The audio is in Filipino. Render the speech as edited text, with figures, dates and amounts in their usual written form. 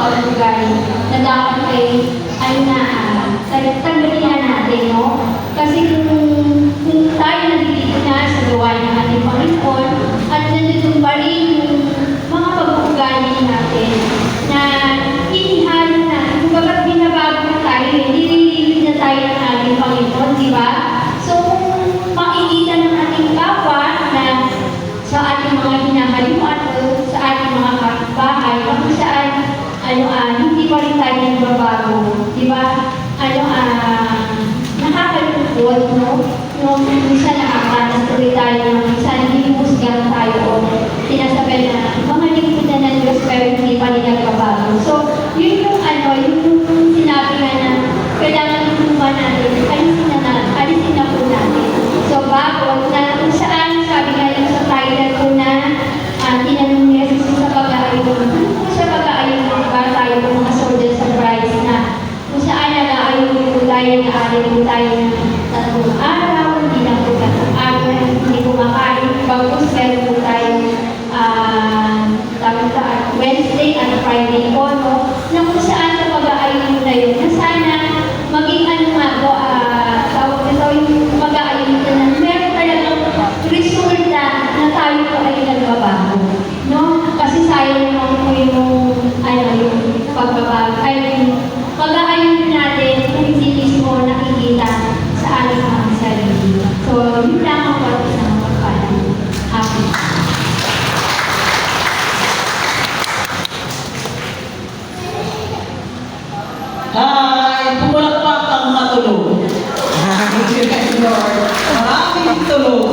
bawat ugali na dapat ay tanggalin natin, no? Kasi kung tayo nandito na sa gawain ng ating Panginoon at nandito pa rin yung mga pag-uugali natin na inihalo na, kung bagat binabago na tayo, nilililit na tayo ng ating Panginoon, di ba? So, kung makikita ng ating kapwa na sa ating mga hinahalimuan o sa ating mga kapitbahay, kung saan hindi pa rin tayo nagbabago, di ba? Nakakalungkot, no? Nung minsan nakakanas tuloy tayo, minsan hinuhusgahan tayo o sinasabay na mga lingkod na ng Diyos pero hindi pa rin nagbabago. So, yun yung yung sinabi nga na kailangan lumuha natin, alisin na po natin. So, bago na kung saan, sabi nga lang sa title ko na tinanong ni Jesus sa pag-aayon. Sa pag-aayon ba tayo ng mga soldiers sa Christ na kung saan nag-aayon po tayo na aayon po tayo ng 3 araw, hindi lang po 3 araw, hindi kumakain. Bagos, meron po tayo Wednesday at Friday po, no? Na kung saan sa pag-aayon na yun, na sana maging tawag nito yung pag-aayon na meron talagang resulta na tayo po ay nagbabago, no? Kasi sayang naman po yung pagbabago, yung pag-aayon natin kung hindi mismo nakikita sa ating mga sarili. So, yun lang ang pwede sa mga pagpalan. Happy. Hi! Pumulakpak ang matulog. Maraming tulog.